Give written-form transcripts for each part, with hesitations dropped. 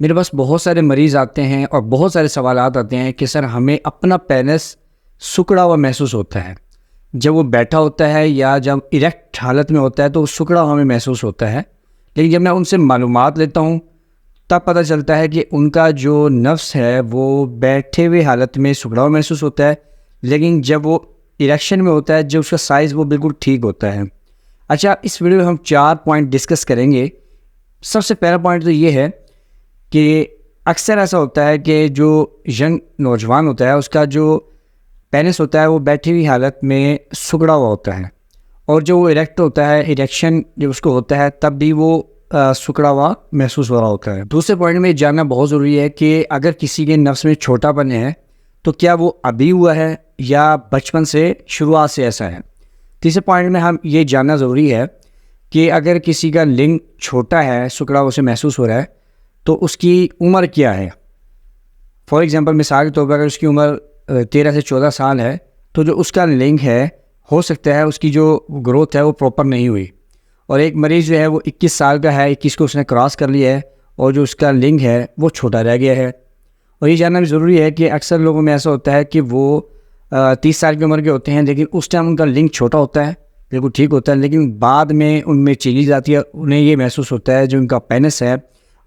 मेरे पास बहुत सारे मरीज़ आते हैं और बहुत सारे सवालात आते हैं कि सर हमें अपना पेनिस सिकुड़ा हुआ महसूस होता है। जब वो बैठा होता है या जब इरेक्ट हालत में होता है तो वो सिकुड़ा हुआ हमें महसूस होता है। लेकिन जब मैं उनसे मालूमात लेता हूँ तब पता चलता है कि उनका जो नफ्स है वो बैठे हुए हालत में सिकुड़ा हुआ महसूस होता है, लेकिन जब वो इरेक्शन में होता है, जब उसका साइज़ वो बिल्कुल ठीक होता है। अच्छा, इस वीडियो में हम 4 पॉइंट डिस्कस करेंगे। सबसे पहला पॉइंट तो ये है कि अक्सर ऐसा होता है कि जो यंग नौजवान होता है उसका जो पेनिस होता है वो बैठी हुई हालत में सिकुड़ा हुआ होता है, और जो वो इरेक्ट होता है, इरेक्शन जब उसको होता है तब भी वो सिकुड़ा हुआ महसूस हो रहा होता है। दूसरे पॉइंट में जानना बहुत ज़रूरी है कि अगर किसी के नफ्स में छोटापन है तो क्या वो अभी हुआ है या बचपन से, शुरुआत से ऐसा है। तीसरे पॉइंट में हम ये जानना ज़रूरी है कि अगर किसी का लिंग छोटा है, सिकुड़ा हुआ उसे महसूस हो रहा है, तो उसकी उम्र क्या है। फॉर एग्जांपल, मिसाल के तौर पर अगर उसकी उम्र 13 से 14 साल है तो जो उसका लिंग है, हो सकता है उसकी जो ग्रोथ है वो प्रॉपर नहीं हुई। और एक मरीज़ जो है वो 21 साल का है, 21 को उसने क्रॉस कर लिया है और जो उसका लिंग है वो छोटा रह गया है। और ये जानना भी ज़रूरी है कि अक्सर लोगों में ऐसा होता है कि वो 30 साल की उम्र के होते हैं, लेकिन उस टाइम उनका लिंग छोटा होता है, बिल्कुल ठीक होता है, लेकिन बाद में उनमें चेंजेस आती है, उन्हें ये महसूस होता है जो उनका पेनिस है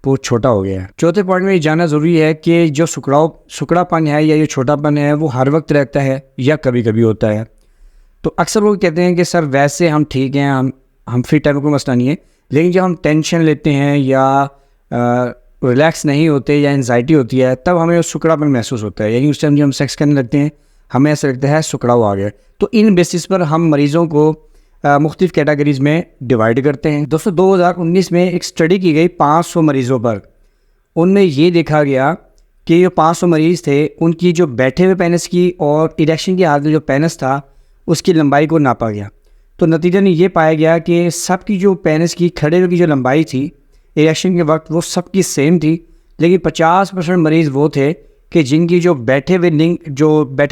वो छोटा हो गया है। चौथे पॉइंट में ये जानना ज़रूरी है कि जो सिकुड़ापन है या ये छोटापन है वो हर वक्त रहता है या कभी कभी होता है। तो अक्सर लोग कहते हैं कि सर वैसे हम ठीक हैं, हम फिट हैं, कोई मसला नहीं है, लेकिन जब हम टेंशन लेते हैं या रिलैक्स नहीं होते या एंजाइटी होती है तब हमें सिकुड़ापन महसूस होता है, यानी उस टाइम जब हम सेक्स करने लगते हैं हमें ऐसा लगता है सिकुड़ा हुआ आ गया। तो इन बेसिस पर हम मरीज़ों को मुख्तलिफ कैटेगरीज़ में डिवाइड करते हैं। दोस्तों, 2019 में एक स्टडी की गई 500 मरीज़ों पर। उनमें ये देखा गया कि जो 500 मरीज़ थे उनकी जो बैठे हुए पेनिस की और इरेक्शन की हालत में जो पेनिस था उसकी लंबाई को नापा गया। तो नतीजन ये पाया गया कि सबकी जो पेनिस की खड़े हुए की जो लंबाई थी इरेक्शन के वक्त वो सबकी सेम थी, लेकिन 50% मरीज़ वो थे कि जिनकी जो बैठा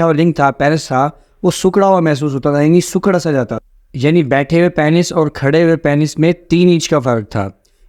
हुआ लिंग था, पेनिस था, वो सिकुड़ा हुआ महसूस होता था, यानी सिकुड़ा सा जाता। यानी बैठे हुए पेनिस और खड़े हुए पेनिस में 3 इंच का फ़र्क था।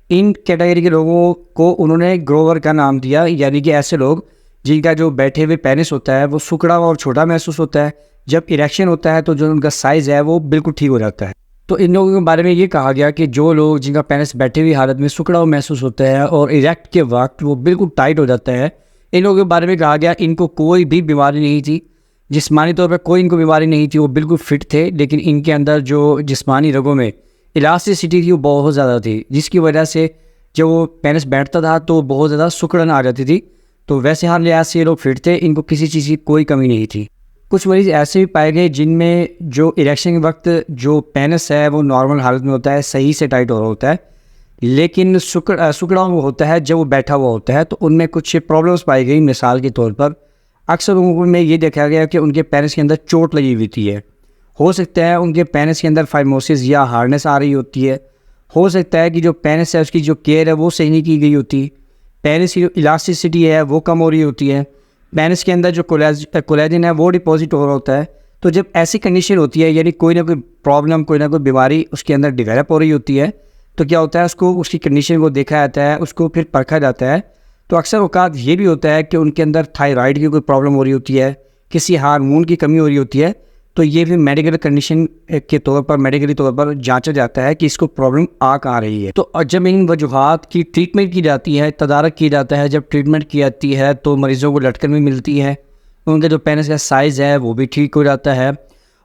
इन कैटेगरी के लोगों को उन्होंने ग्रोवर का नाम दिया, यानी कि ऐसे लोग जिनका जो बैठे हुए पेनिस होता है वो सिकुड़ा हुआ और छोटा महसूस होता है, जब इरेक्शन होता है तो जो उनका साइज़ है वो बिल्कुल ठीक हो जाता है। तो इन लोगों के बारे में ये कहा गया कि जो लोग जिनका पेनिस बैठे हुई हालत में सिकुड़ा हुआ महसूस होता है और इरेक्ट के वक्त वो बिल्कुल टाइट हो जाता है, इन लोगों के बारे में कहा गया इनको कोई भी बीमारी नहीं थी, जिस्मानी तौर पर कोई इनको बीमारी नहीं थी, वो बिल्कुल फिट थे, लेकिन इनके अंदर जो जिस्मानी रगों में इलास्टिसिटी थी वो बहुत ज़्यादा थी, जिसकी वजह से जब वो पेनिस बैठता था तो बहुत ज़्यादा सिकुड़न आ जाती थी। तो वैसे हाल लिहाज से ये लोग फिट थे, इनको किसी चीज़ की कोई कमी नहीं थी। कुछ मरीज़ ऐसे भी पाए गए जिनमें जो इरेक्शन के वक्त जो पेनिस है वो नॉर्मल हालत में होता है, सही से टाइट हो रहा होता है, लेकिन सिकुड़ा हुआ होता है जब वो बैठा हुआ होता है। तो उनमें कुछ प्रॉब्लम्स पाई गई। मिसाल के तौर पर अक्सर लोगों में ये देखा गया कि उनके पेनिस के अंदर चोट लगी हुई थी है। हो सकता है उनके पेनिस के अंदर फाइमोसिस या हार्डनेस आ रही होती है। हो सकता है कि जो पेनिस है उसकी जो केयर है वो सही नहीं की गई होती, पेनिस की जो इलास्टिसिटी है वो कम हो रही होती है, पेनिस के अंदर जो कोलेजन है वो डिपॉजिट हो रहा होता है। तो जब ऐसी कंडीशन होती है, यानी कोई ना कोई प्रॉब्लम, कोई ना कोई बीमारी उसके अंदर डिवेलप हो रही होती है, तो क्या होता है उसको, उसकी कंडीशन को देखा जाता है, उसको फिर परखा जाता है। तो अक्सर औकात ये भी होता है कि उनके अंदर थायराइड की कोई प्रॉब्लम हो रही होती है, किसी हार्मोन की कमी हो रही होती है, तो ये फिर मेडिकल कंडीशन के तौर पर, मेडिकली तौर पर जांचा जाता है कि इसको प्रॉब्लम आ कहाँ रही है। तो जब इन वजूहात की ट्रीटमेंट की जाती है, तदारक की जाता है, जब ट्रीटमेंट की जाती है तो मरीज़ों को लटकन भी मिलती है, उनका जो पेनिस का साइज़ है वो भी ठीक हो जाता है।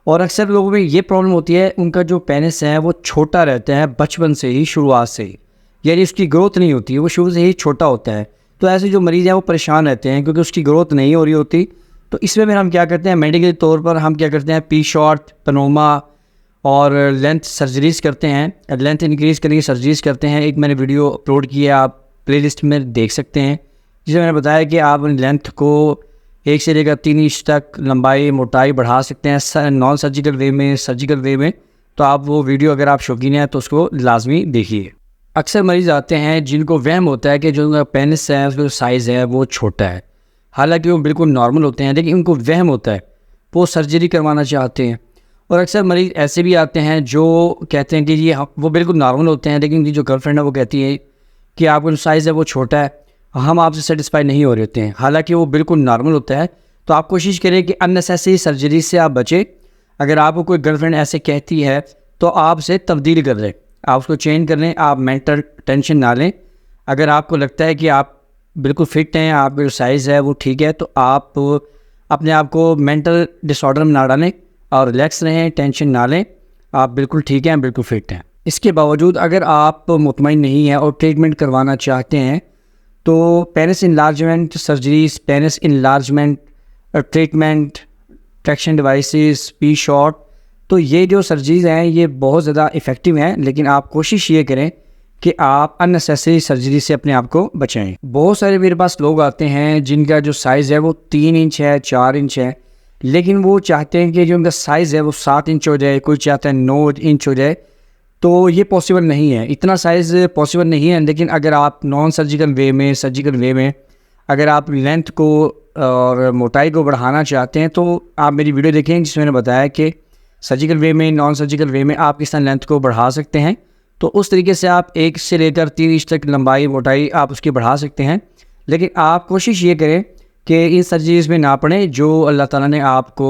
और अक्सर लोगों में ये प्रॉब्लम होती है, उनका जो पेनिस है वो छोटा रहता है बचपन से ही, शुरुआत से ही, यानी उसकी ग्रोथ नहीं होती है, वो शुरू से ही छोटा होता है। तो ऐसे जो मरीज़ हैं वो परेशान रहते हैं क्योंकि उसकी ग्रोथ नहीं हो रही होती। तो इसमें फिर हम क्या करते हैं, मेडिकल तौर पर हम क्या करते हैं, पी शॉर्ट, पनोमा और लेंथ सर्जरीज़ करते हैं, लेंथ इंक्रीज़ करने की सर्जरीज़ करते हैं। एक मैंने वीडियो अपलोड किया, आप प्लेलिस्ट में देख सकते हैं, जिसमें मैंने बताया कि आप लेंथ को 1 से लेकर 3 इंच तक लंबाई मोटाई बढ़ा सकते हैं नॉन सर्जिकल वे में, सर्जिकल वे में। तो आप वो वीडियो, अगर आप शौकीन हैं तो उसको लाजमी देखिए। अक्सर मरीज़ आते हैं जिनको वहम होता है कि जो उनका पेनिस है उसका जो साइज़ है वो छोटा है, हालांकि वो बिल्कुल नॉर्मल होते हैं, लेकिन उनको वहम होता है, वो सर्जरी करवाना चाहते हैं। और अक्सर मरीज़ ऐसे भी आते हैं जो कहते हैं कि ये वो बिल्कुल नॉर्मल होते हैं, लेकिन उनकी जो गर्लफ्रेंड है वो कहती है कि आपका जो साइज़ है वो छोटा है, हम आपसे सेटिस्फाई नहीं हो रहे होते हैं, हालांकि वो बिल्कुल नॉर्मल होता है। तो आप कोशिश करें कि अननेसेसरी सर्जरी से आप बचें। अगर आपको कोई गर्लफ्रेंड ऐसे कहती है तो आप उसे तब्दील कर लें, आप उसको चेंज कर लें, आप मेंटल टेंशन ना लें। अगर आपको लगता है कि आप बिल्कुल फिट हैं, आपका जो साइज़ है वो ठीक है, तो आप अपने आप को मेंटल डिसऑर्डर में ना डालें और रिलैक्स रहें, टेंशन ना लें। आप बिल्कुल ठीक हैं, बिल्कुल फिट हैं। इसके बावजूद अगर आप मुतमईन नहीं हैं और ट्रीटमेंट करवाना चाहते हैं तो penis enlargement surgeries, penis enlargement treatment, traction devices, P shot, तो ये जो सर्जरीज हैं ये बहुत ज़्यादा इफ़ेक्टिव हैं। लेकिन आप कोशिश ये करें कि आप अननेसेसरी सर्जरी से अपने आप को बचाएं। बहुत सारे मेरे पास लोग आते हैं जिनका जो साइज़ है वो 3 इंच है, 4 इंच है, लेकिन वो चाहते हैं कि जो उनका साइज़ है वो 7 इंच हो जाए, कोई चाहता है 9 इंच हो जाए। तो ये पॉसिबल नहीं है, इतना साइज़ पॉसिबल नहीं है। लेकिन अगर आप नॉन सर्जिकल वे में, सर्जिकल वे में अगर आप लेंथ को और मोटाई को बढ़ाना चाहते हैं तो आप मेरी वीडियो देखें जिसमें मैंने बताया कि सर्जिकल वे में, नॉन सर्जिकल वे में आप किस तरह लेंथ को बढ़ा सकते हैं। तो उस तरीके से आप 1 से लेकर 3 इंच तक लंबाई, मोटाई आप उसकी बढ़ा सकते हैं। लेकिन आप कोशिश ये करें कि इन सर्जरीज़ में ना पड़ें। जो अल्लाह ताला ने आपको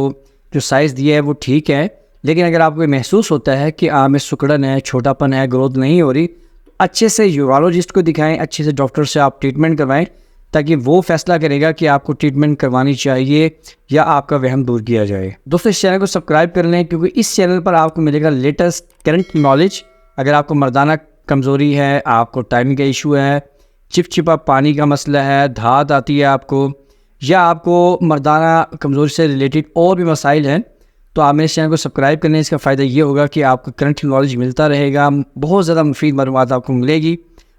जो साइज़ दिया है वो ठीक है, लेकिन अगर आपको महसूस होता है कि आप में सिकुड़न है, छोटापन है, ग्रोथ नहीं हो रही, तो अच्छे से यूरोलॉजिस्ट को दिखाएं, अच्छे से डॉक्टर से आप ट्रीटमेंट करवाएं, ताकि वो फैसला करेगा कि आपको ट्रीटमेंट करवानी चाहिए या आपका वहम दूर किया जाए। दोस्तों, इस चैनल को सब्सक्राइब कर लें क्योंकि इस चैनल पर आपको मिलेगा लेटेस्ट करंट नॉलेज। अगर आपको मर्दाना कमज़ोरी है, आपको टाइमिंग का इशू है, चिपचिपा पानी का मसला है, धात आती है आपको, या आपको मर्दाना कमज़ोरी से रिलेटेड और भी मसाइल हैं, तो आप मेरे चैनल को सब्सक्राइब करने। इसका फ़ायदा ये होगा कि आपको करंट नॉलेज मिलता रहेगा, बहुत ज़्यादा मुफीद मालूमात आपको मिलेगी।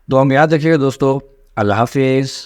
दुआ में याद रखिएगा दोस्तों। अल्लाह हाफिज़।